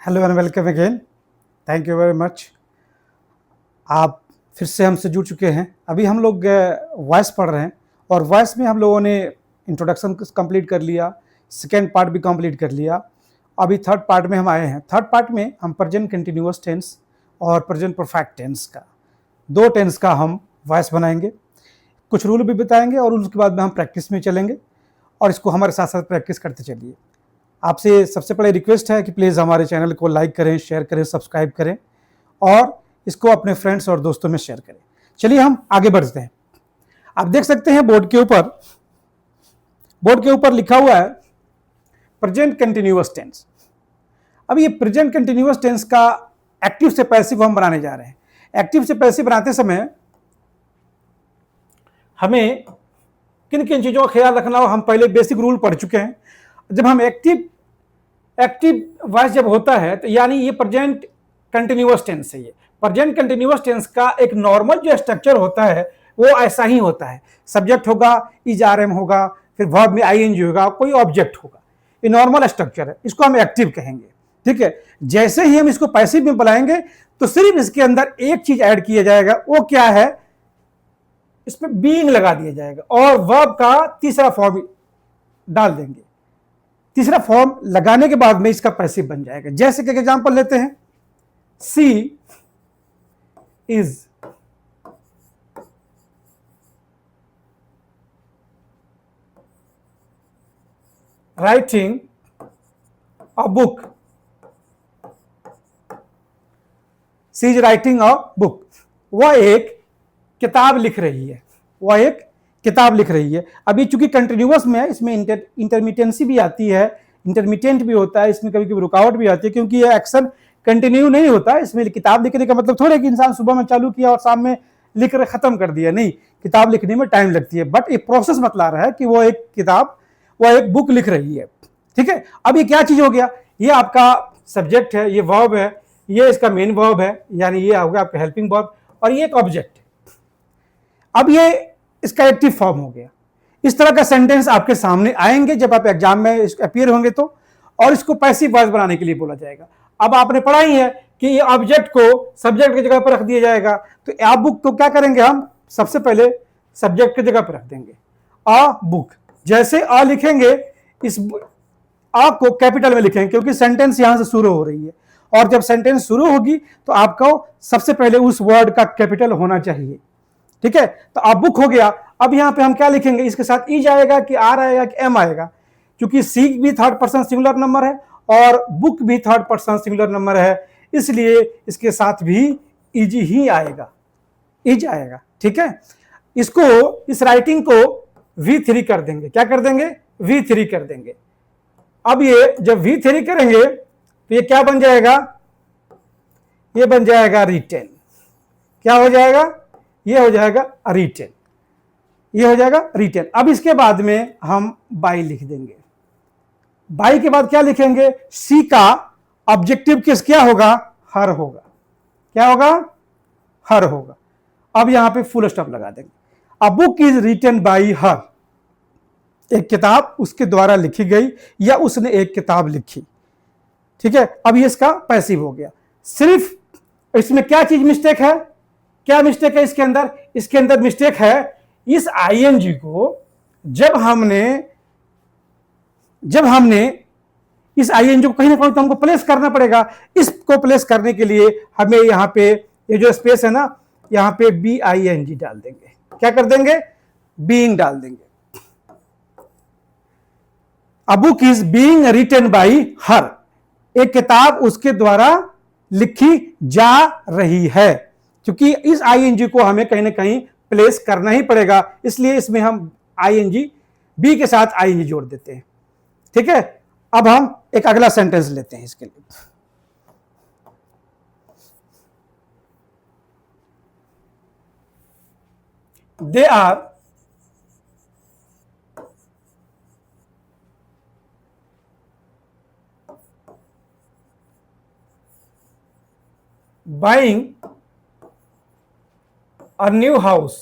Hello and welcome again. Thank you very much. आप फिर से हमसे जुड़ चुके हैं। अभी हम लोग वॉइस पढ़ रहे हैं और वॉइस में हम लोगों ने इंट्रोडक्शन कंप्लीट कर लिया, सेकेंड पार्ट भी कंप्लीट कर लिया। अभी थर्ड पार्ट में हम आए हैं। थर्ड पार्ट में हम प्रेजेंट कंटिन्यूअस टेंस और प्रेजेंट परफेक्ट टेंस का, दो टेंस का हम वॉइस बनाएंगे, कुछ रूल भी बताएंगे और उसके बाद में हम प्रैक्टिस में चलेंगे और इसको हमारे साथ साथ प्रैक्टिस करते चलिए। आपसे सबसे पहले रिक्वेस्ट है कि प्लीज़ हमारे चैनल को लाइक करें, शेयर करें, सब्सक्राइब करें और इसको अपने फ्रेंड्स और दोस्तों में शेयर करें। चलिए हम आगे बढ़ते हैं। आप देख सकते हैं बोर्ड के ऊपर लिखा हुआ है प्रेजेंट कंटिन्यूअस टेंस। अब ये प्रेजेंट कंटिन्यूअस टेंस का एक्टिव से पैसिव हम बनाने जा रहे हैं। एक्टिव से पैसिव बनाते समय हमें किन किन चीज़ों का ख्याल रखना हो, हम पहले बेसिक रूल पढ़ चुके हैं। जब हम एक्टिव वॉइस जब होता है तो यानी ये प्रेजेंट कंटिन्यूअस टेंस है। ये प्रेजेंट कंटिन्यूअस टेंस का एक नॉर्मल जो स्ट्रक्चर होता है वो ऐसा ही होता है। सब्जेक्ट होगा, इज आर एम होगा, फिर वर्ब में आईएनजी होगा, कोई ऑब्जेक्ट होगा। ये नॉर्मल स्ट्रक्चर है, इसको हम एक्टिव कहेंगे। ठीक है। जैसे ही हम इसको पैसिव में बुलाएंगे तो सिर्फ इसके अंदर एक चीज ऐड किया जाएगा, वो क्या है, इसमें बीइंग लगा दिया जाएगा और वर्ब का तीसरा फॉर्म डाल देंगे। तीसरा फॉर्म लगाने के बाद में इसका पैसिव बन जाएगा। जैसे कि एग्जांपल लेते हैं, she is writing a book. She is writing a book. वह एक किताब लिख रही है। वह एक किताब लिख रही है। अभी चूंकि कंटिन्यूअस में है, इसमें इंटरमिटेंसी भी आती है, इंटरमिटेंट भी होता है, इसमें कभी कभी रुकावट भी आती है क्योंकि ये एक्शन कंटिन्यू नहीं होता। इसमें किताब लिखने का मतलब थोड़ा कि इंसान सुबह में चालू किया और शाम में लिख कर खत्म कर दिया, नहीं, किताब लिखने में टाइम लगती है। बट ये प्रोसेस बतला रहा है कि वो एक बुक लिख रही है। ठीक है। अब ये क्या चीज हो गया, ये आपका सब्जेक्ट है, ये वर्ब है, ये इसका मेन वर्ब है, यानी ये होगा आपका हेल्पिंग वर्ब और ये एक ऑब्जेक्ट है। अब ये इसका एक्टिव फॉर्म हो गया। इस तरह का सेंटेंस आपके सामने आएंगे जब आप एग्जाम में अपीयर होंगे तो, और इसको पैसिव वॉइस बनाने के लिए बोला जाएगा। अब आपने पढ़ा ही है कि ये ऑब्जेक्ट को सब्जेक्ट की जगह पर रख दिया जाएगा, तो आ बुक को क्या करेंगे, हम सबसे पहले सब्जेक्ट की जगह पर रख देंगे आ बुक। जैसे आ लिखेंगे, इस आ को कैपिटल में लिखेंगे क्योंकि सेंटेंस यहां से शुरू हो रही है और जब सेंटेंस शुरू होगी तो आपको सबसे पहले उस वर्ड का कैपिटल होना चाहिए। ठीक है। तो अब बुक हो गया। अब यहां पे हम क्या लिखेंगे, इसके साथ इज आएगा कि आर आएगा कि एम आएगा, क्योंकि सी भी थर्ड पर्सन सिंगुलर नंबर है और बुक भी थर्ड पर्सन सिंगुलर नंबर है, इसलिए इसके साथ भी इज ही आएगा, इज आएगा। ठीक है। इसको, इस राइटिंग को V3 कर देंगे। क्या कर देंगे, V3 कर देंगे। अब ये जब V3 करेंगे तो ये क्या बन जाएगा, ये बन जाएगा रिटेन। क्या हो जाएगा, ये हो जाएगा रिटेन, ये हो जाएगा रिटेन। अब इसके बाद में हम बाई लिख देंगे। बाई के बाद क्या लिखेंगे, सी का ऑब्जेक्टिव किस क्या होगा, हर होगा। क्या होगा, हर होगा। अब यहां पे फुल स्टॉप लगा देंगे। A book is written by her. एक किताब उसके द्वारा लिखी गई या उसने एक किताब लिखी। ठीक है। अब ये इसका पैसिव हो गया। सिर्फ इसमें क्या चीज मिस्टेक है, क्या मिस्टेक है इसके अंदर, इसके अंदर मिस्टेक है इस आईएनजी को जब हमने इस आईएनजी को कहीं ना कहीं तो हमको प्लेस करना पड़ेगा। इसको प्लेस करने के लिए हमें यहां पे ये जो स्पेस है ना, यहां पे BING डाल देंगे। क्या कर देंगे, बीइंग डाल देंगे। A book is being written by her. एक किताब उसके द्वारा लिखी जा रही है, क्योंकि इस आईएनजी को हमें कहीं ना कहीं प्लेस करना ही पड़ेगा, इसलिए इसमें हम आईएनजी बी के साथ आईएनजी जोड़ देते हैं। ठीक है। अब हम एक अगला सेंटेंस लेते हैं इसके लिए। They are buying a new house.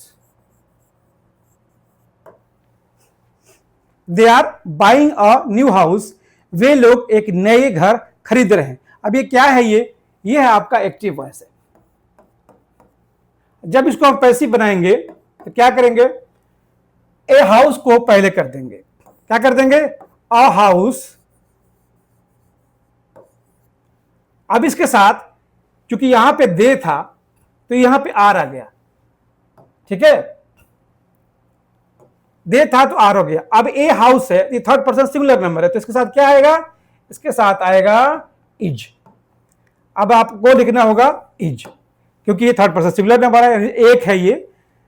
They are buying a new house. वे लोग एक नए घर खरीद रहे हैं। अब ये क्या है, ये है आपका एक्टिव वॉइस है। जब इसको हम पैसिव बनाएंगे तो क्या करेंगे, ए हाउस को पहले कर देंगे, क्या कर देंगे, अ हाउस। अब इसके साथ क्योंकि यहां पे दे था तो यहां पे आर आ गया, ठीक है, दे था तो आर हो गया। अब ए हाउस है, ये थर्ड पर्सन सिंगुलर नंबर है, तो इसके साथ क्या आएगा, इसके साथ आएगा इज। अब आपको लिखना होगा इज, क्योंकि ये थर्ड पर्सन सिंगुलर नंबर है, एक है ये,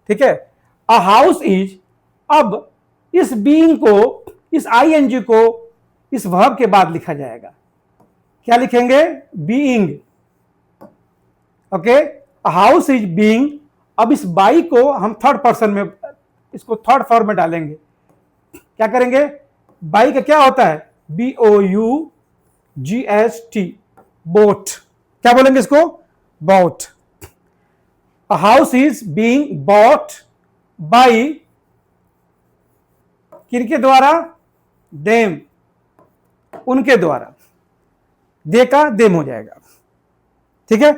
ठीक है। अ हाउस इज। अब इस बीइंग को, इस आईएनजी को इस वर्ब के बाद लिखा जाएगा, क्या लिखेंगे, being, okay. A house is being. अब इस बाई को हम थर्ड पर्सन में, इसको थर्ड फॉर्म में डालेंगे, क्या करेंगे, बाई का क्या होता है, BOUGHT, बोट, क्या बोलेंगे इसको, bought. A house is being bought by, किनके द्वारा, देम, उनके द्वारा, दे का देम हो जाएगा, ठीक है।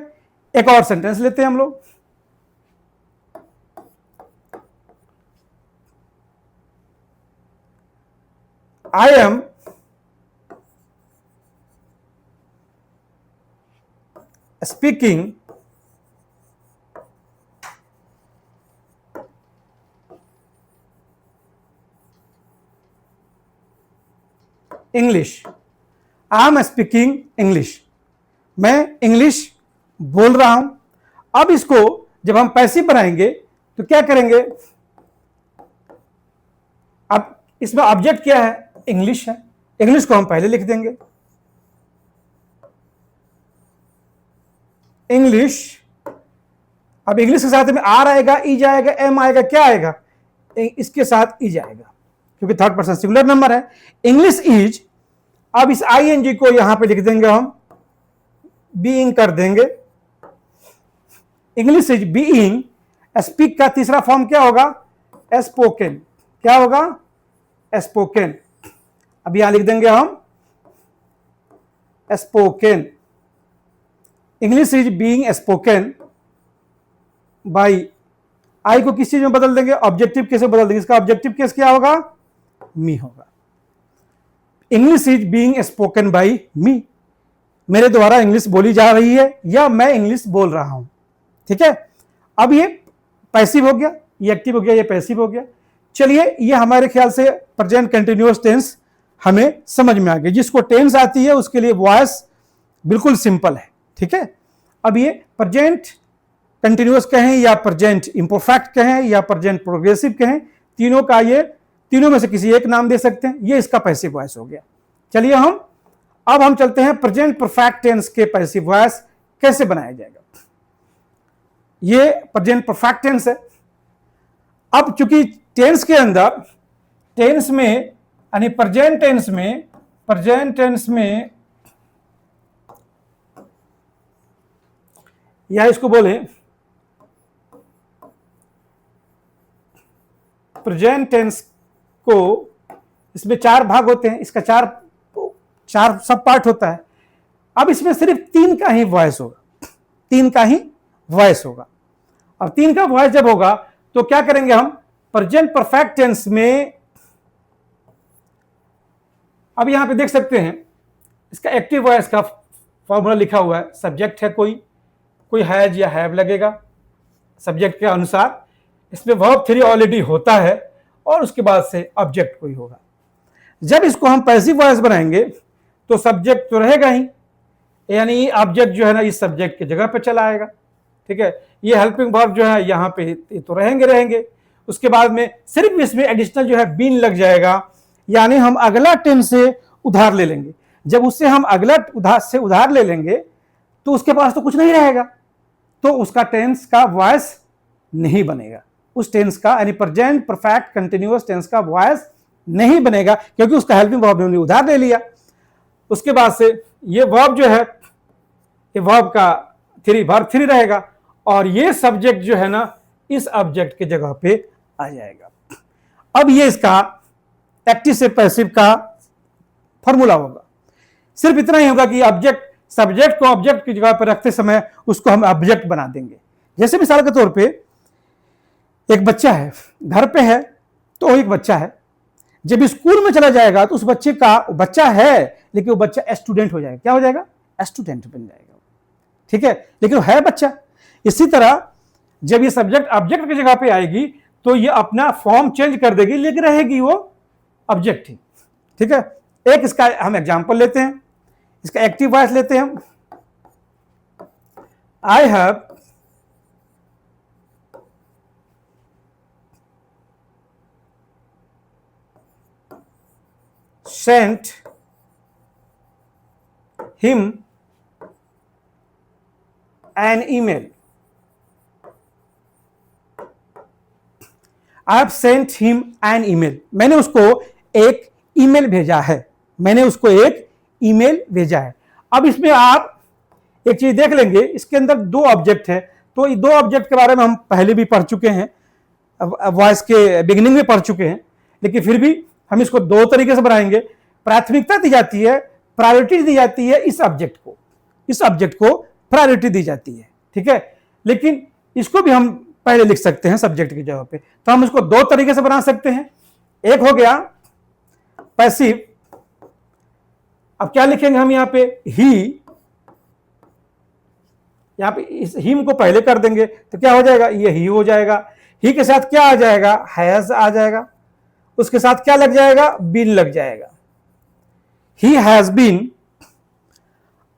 एक और सेंटेंस लेते हैं हम लोग। I am speaking English. I am speaking English. मैं इंग्लिश बोल रहा हूं। अब इसको जब हम पैसिव बनाएंगे तो क्या करेंगे, अब इसमें ऑब्जेक्ट क्या है, इंग्लिश है, इंग्लिश को हम पहले लिख देंगे, इंग्लिश। अब इंग्लिश के साथ में आर आएगा, ई जाएगा, एम आएगा, क्या आएगा, इसके साथ ई जाएगा, क्योंकि थर्ड पर्सन सिंगुलर नंबर है, इंग्लिश इज। अब इस आईएनजी को यहां पे लिख देंगे हम, बीइंग कर देंगे, इंग्लिश इज बीइंग। स्पीक का तीसरा फॉर्म क्या होगा, स्पोकन, क्या होगा, स्पोकन। अब यहां लिख देंगे हम spoken, English is being spoken by, I को किस चीज में बदल देंगे, ऑब्जेक्टिव केस में बदल देंगे, इसका ऑब्जेक्टिव केस क्या होगा, मी होगा। English is being spoken by me, मेरे द्वारा इंग्लिश बोली जा रही है या मैं इंग्लिश बोल रहा हूं, ठीक है। अब ये पैसिव हो गया, ये एक्टिव हो गया, ये पैसिव हो गया। चलिए, ये हमारे ख्याल से प्रेजेंट कंटिन्यूअस टेंस हमें समझ में आ गई। जिसको टेंस आती है उसके लिए वॉइस बिल्कुल सिंपल है, ठीक है। अब ये प्रेजेंट कंटिन्यूअस कहें या प्रेजेंट इम्परफेक्ट कहें या प्रेजेंट प्रोग्रेसिव कहें, तीनों का ये, तीनों में से किसी एक नाम दे सकते हैं। ये इसका पैसिव वॉइस हो गया। चलिए अब हम चलते हैं प्रेजेंट परफेक्ट टेंस के पैसिव वॉइस कैसे बनाया जाएगा। ये प्रेजेंट परफेक्ट टेंस है। अब चूंकि टेंस के अंदर, टेंस में यानी प्रेजेंट टेंस में या इसको बोले प्रेजेंट टेंस को, इसमें चार भाग होते हैं, इसका चार सब पार्ट होता है। अब इसमें सिर्फ तीन का ही वॉइस होगा, तीन का ही वॉइस होगा। अब तीन का वॉइस जब होगा तो क्या करेंगे हम, प्रेजेंट परफेक्ट टेंस में, अब यहां पे देख सकते हैं इसका एक्टिव वॉइस का फॉर्मूला लिखा हुआ है। सब्जेक्ट है कोई हैज या हैव लगेगा सब्जेक्ट के अनुसार, इसमें वर्ब थ्री ऑलरेडी होता है और उसके बाद से ऑब्जेक्ट कोई होगा। जब इसको हम पैसिव वॉइस बनाएंगे तो सब्जेक्ट तो रहेगा ही, यानी ऑब्जेक्ट जो है ना इस सब्जेक्ट की जगह पे चला आएगा, ठीक है। ये हेल्पिंग वर्ब जो है यहाँ पे तो रहेंगे। उसके बाद में सिर्फ इसमें एडिशनल जो है बीन लग जाएगा, यानी हम अगला टेंस से उधार ले लेंगे। जब उससे हम अगला उधार ले लेंगे तो उसके पास तो कुछ नहीं रहेगा, तो उसका टेंस का वॉइस नहीं बनेगा, उस टेंस का यानी प्रेजेंट परफेक्ट कंटिन्यूअस टेंस का वॉइस नहीं बनेगा, क्योंकि उसका हेल्पिंग वर्ब ने उधार ले लिया। उसके बाद से ये वर्ब जो है, ये वर्ब का वर्ब थ्री रहेगा और ये सब्जेक्ट जो है ना इस ऑब्जेक्ट के जगह पे आ जाएगा। अब ये इसका एक्टिव से पैसिव का फॉर्मूला होगा। सिर्फ इतना ही होगा कि ऑब्जेक्ट सब्जेक्ट को ऑब्जेक्ट की जगह पर रखते समय उसको हम ऑब्जेक्ट बना देंगे। जैसे मिसाल के तौर पे एक बच्चा है, घर पे है तो एक बच्चा है, जब स्कूल में चला जाएगा तो उस बच्चे का, बच्चा है लेकिन वो बच्चा स्टूडेंट हो जाएगा। क्या हो जाएगा? स्टूडेंट बन जाएगा, ठीक है, लेकिन वो है बच्चा। इसी तरह जब ये सब्जेक्ट ऑब्जेक्ट की जगह पे आएगी तो ये अपना फॉर्म चेंज कर देगी, लेकिन रहेगी वो ऑब्जेक्ट ही, ठीक है। एक इसका हम एग्जांपल लेते हैं, इसका एक्टिव वॉइस लेते हैं हम। I have sent him an email. I have sent him an email, मैंने उसको एक ईमेल भेजा है, मैंने उसको एक ईमेल भेजा है। अब इसमें आप एक चीज देख लेंगे, इसके अंदर दो ऑब्जेक्ट है, तो ये दो ऑब्जेक्ट के बारे में हम पहले भी पढ़ चुके हैं, वॉइस के बिगिनिंग में पढ़ चुके हैं, लेकिन फिर भी हम इसको दो तरीके से बनाएंगे। प्राथमिकता दी जाती है, प्रायोरिटी दी जाती है इस ऑब्जेक्ट को, इस ऑब्जेक्ट को प्रायोरिटी दी जाती है, ठीक है। लेकिन इसको भी हम पहले लिख सकते हैं सब्जेक्ट की जगह पे, तो हम इसको दो तरीके से बना सकते हैं। एक हो गया पैसिव, अब क्या लिखेंगे हम यहां पे? ही, यहां पे इस हिम को पहले कर देंगे तो क्या हो जाएगा? ये ही हो जाएगा। ही के साथ क्या आ जाएगा? हैज आ जाएगा। उसके साथ क्या लग जाएगा? बीन लग जाएगा। He has been.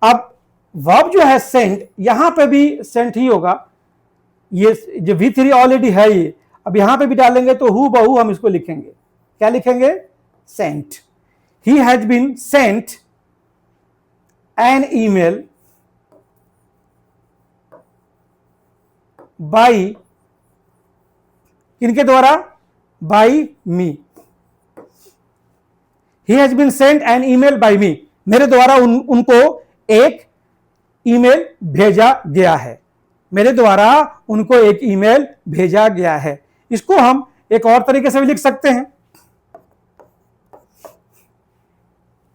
अब वर्ब जो है सेंट, यहां पे भी सेंट ही होगा, ये जो V3 ऑलरेडी है ये, अब यहां पे भी डालेंगे तो हु बहू हम इसको लिखेंगे, क्या लिखेंगे? Sent. He has been sent an email by, किनके द्वारा? By me. He has been sent an email by me, मेरे द्वारा उनको एक ईमेल भेजा गया है, मेरे द्वारा उनको एक ईमेल भेजा गया है। इसको हम एक और तरीके से भी लिख सकते हैं।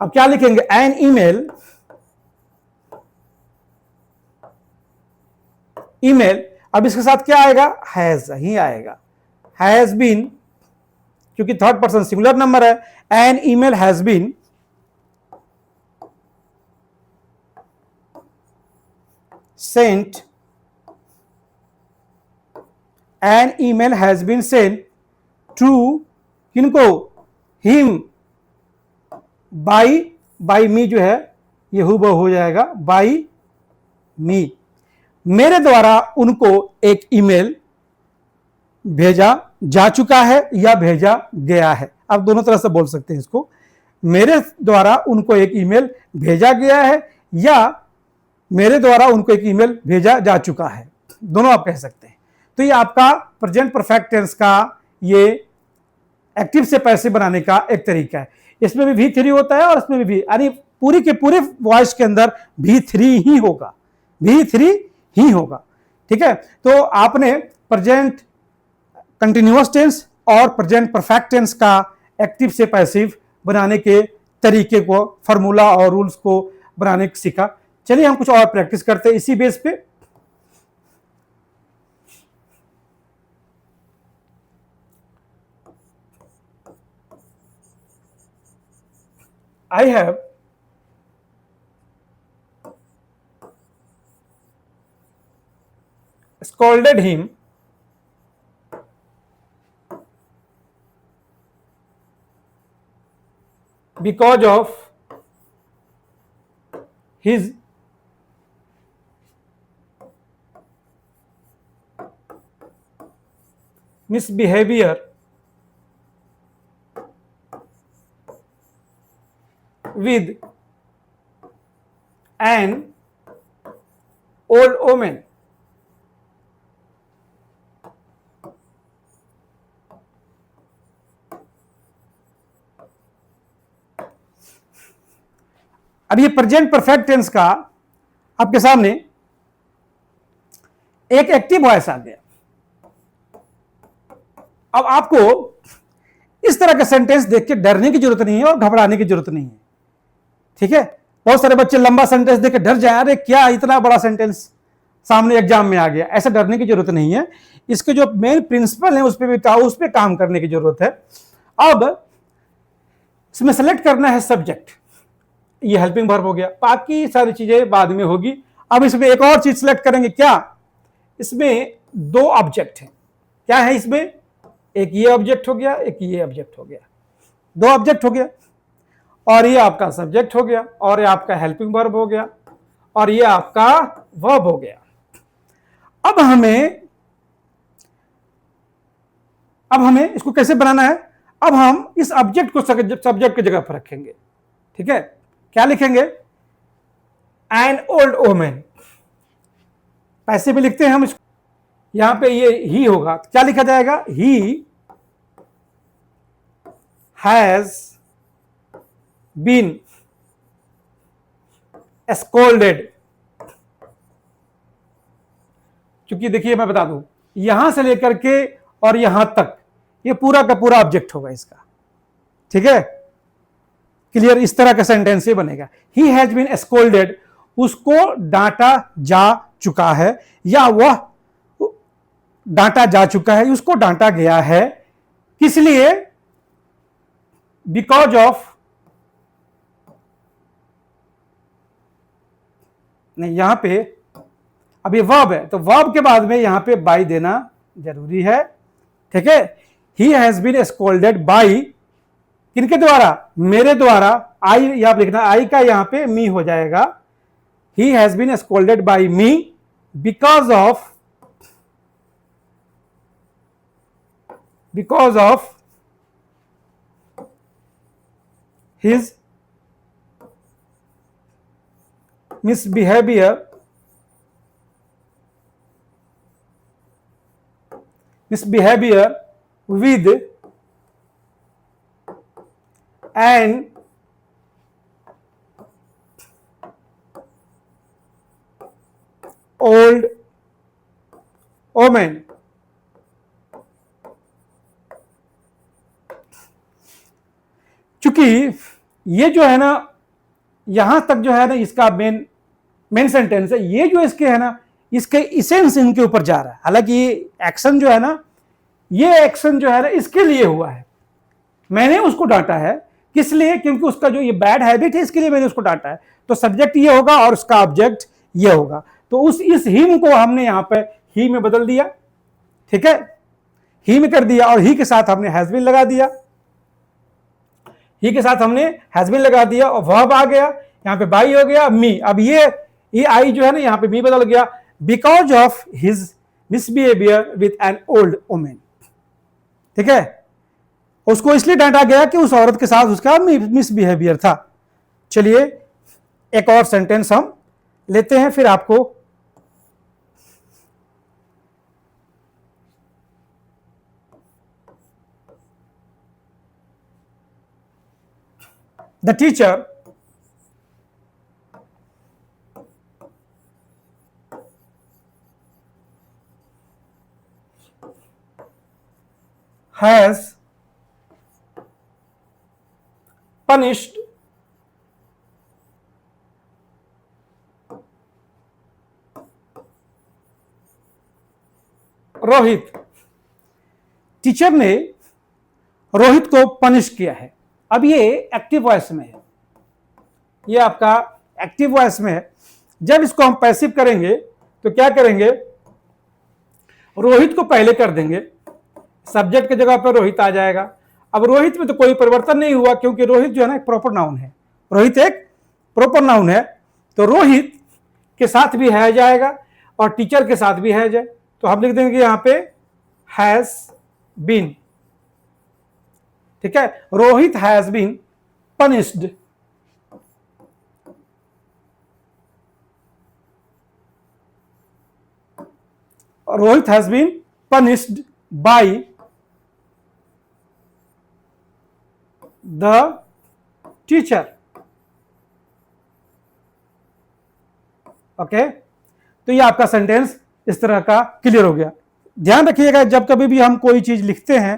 अब क्या लिखेंगे? एन ईमेल, ईमेल, अब इसके साथ क्या आएगा? हैज ही आएगा। हैज बीन, क्योंकि थर्ड पर्सन सिंगुलर नंबर है, an email has been sent, an email has been sent to, किनको? हिम बाई मी जो है ये हुबहू हो जाएगा बाई मी, मेरे द्वारा उनको एक ईमेल भेजा जा चुका है या भेजा गया है। आप दोनों तरह से बोल सकते हैं इसको, मेरे द्वारा उनको एक ईमेल भेजा गया है या मेरे द्वारा उनको एक ईमेल भेजा जा चुका है, दोनों आप कह सकते हैं। तो ये आपका प्रेजेंट परफेक्ट टेंस का ये एक्टिव से पैसिव बनाने का एक तरीका है। इसमें भी V3 होता है और इसमें भी, यानी पूरी के पूरे वॉइस के अंदर V3 ही होगा, V3 ही होगा, ठीक है। तो आपने प्रेजेंट कंटिन्यूअस टेंस और प्रेजेंट परफेक्ट टेंस का एक्टिव से पैसिव बनाने के तरीके को, फॉर्मूला और रूल्स को बनाने सीखा। चलिए हम कुछ और प्रैक्टिस करते हैं इसी बेस पे। I have scolded him because of his misbehavior with an old woman. अब ये प्रेजेंट परफेक्ट टेंस का आपके सामने एक एक्टिव वॉइस आ गया। अब आपको इस तरह का सेंटेंस देख के डरने की जरूरत नहीं है और घबराने की जरूरत नहीं है, ठीक है। बहुत सारे बच्चे लंबा सेंटेंस देकर डर जाए, अरे क्या इतना बड़ा सेंटेंस सामने एग्जाम में आ गया। ऐसा डरने की जरूरत नहीं है, इसके जो मेन प्रिंसिपल है उस पर काम करने की जरूरत है। अब इसमें सेलेक्ट करना है सब्जेक्ट, ये हेल्पिंग वर्ब हो गया, बाकी सारी चीजें बाद में होगी। अब इसमें एक और चीज सेलेक्ट करेंगे, क्या, इसमें दो ऑब्जेक्ट है। क्या है इसमें, एक ये ऑब्जेक्ट हो गया, एक ये ऑब्जेक्ट हो गया, दो ऑब्जेक्ट हो गया, और ये आपका सब्जेक्ट हो गया, और ये आपका हेल्पिंग वर्ब हो गया, और ये आपका वर्ब हो गया। अब हमें इसको कैसे बनाना है, अब हम इस ऑब्जेक्ट को सब्जेक्ट की जगह पर रखेंगे। ठीक है, क्या लिखेंगे, एन ओल्ड वोमेन, पैसे भी लिखते हैं हम इसको, यहां पे ये ही होगा, क्या लिखा जाएगा, ही हैज बीन स्कोल्डेड। क्योंकि देखिए मैं बता दूं, यहां से लेकर के और यहां तक ये पूरा का पूरा ऑब्जेक्ट होगा इसका। ठीक है, क्लियर, इस तरह का सेंटेंस ये बनेगा, ही हैज बीन स्कोल्डेड, उसको डांटा जा चुका है, या वह डांटा जा चुका है, उसको डांटा गया है, किस लिए, बिकॉज ऑफ, नहीं यहां पे अब ये वर्ब है तो वर्ब के बाद में यहां पे बाय देना जरूरी है। ठीक है, he has been scolded by, किनके द्वारा, मेरे द्वारा, आई यहां लिखना, आई का यहां पे मी हो जाएगा, he has been scolded by me because of his misbehavior with an old woman। चूंकि ये जो है ना, यहां तक जो है ना इसका मेन सेंटेंस है, ये जो इसके है ना, इसके इसेंस इनके ऊपर जा रहा है। हालांकि ये एक्शन जो है ना, ये एक्शन जो है ना इसके लिए हुआ है, मैंने उसको डांटा है, किस लिए, क्योंकि उसका जो ये बैड हैबिट है इसके लिए मैंने उसको डांटा है। तो सब्जेक्ट ये होगा और उसका ऑब्जेक्ट ये होगा, तो इस हिम को हमने यहां पे ही में बदल दिया। ठीक है, ही में कर दिया, और ही के साथ हमने हैज बीन लगा दिया, ही के साथ हमने हैज बीन लगा दिया, और वर्ब आ गया, यहां पे बाई हो गया, मी। अब ये आई जो है ना यहां पे मी बदल गया, because of his misbehaviour with an old women. ठीक है, उसको इसलिए डांटा गया कि उस औरत के साथ उसका मिसबिहेवियर था। चलिए एक और सेंटेंस हम लेते हैं, फिर आपको the teacher has punished Rohit. Teacher ने रोहित को पनिश किया है। अब ये एक्टिव वॉइस में है, ये आपका एक्टिव वॉइस में है। जब इसको हम पैसिव करेंगे तो क्या करेंगे, रोहित को पहले कर देंगे, सब्जेक्ट की जगह पर रोहित आ जाएगा। अब रोहित में तो कोई परिवर्तन नहीं हुआ, क्योंकि रोहित जो है ना एक प्रॉपर नाउन है, रोहित एक प्रॉपर नाउन है, तो रोहित के साथ भी है जाएगा और टीचर के साथ भी है जाए, तो हम लिख देंगे यहां पे हैज बीन। ठीक है, Rohit has been punished Rohit has been punished by the teacher. Okay, तो ये आपका सेंटेंस इस तरह का क्लियर हो गया। ध्यान रखिएगा, जब कभी भी हम कोई चीज लिखते हैं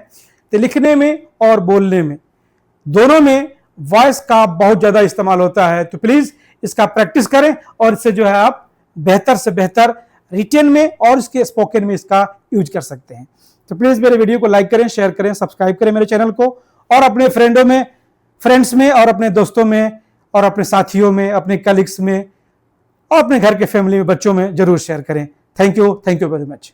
तो लिखने में और बोलने में दोनों में वॉइस का बहुत ज्यादा इस्तेमाल होता है, तो प्लीज इसका प्रैक्टिस करें और इससे जो है आप बेहतर से बेहतर रिटेन में और इसके स्पोकन में इसका यूज कर सकते हैं। तो प्लीज मेरे वीडियो को लाइक करें, शेयर करें, सब्सक्राइब करें मेरे चैनल को, और अपने फ्रेंड्स में और अपने दोस्तों में और अपने साथियों में, अपने कलीग्स में और अपने घर के फैमिली में, बच्चों में जरूर शेयर करें। Thank you very much.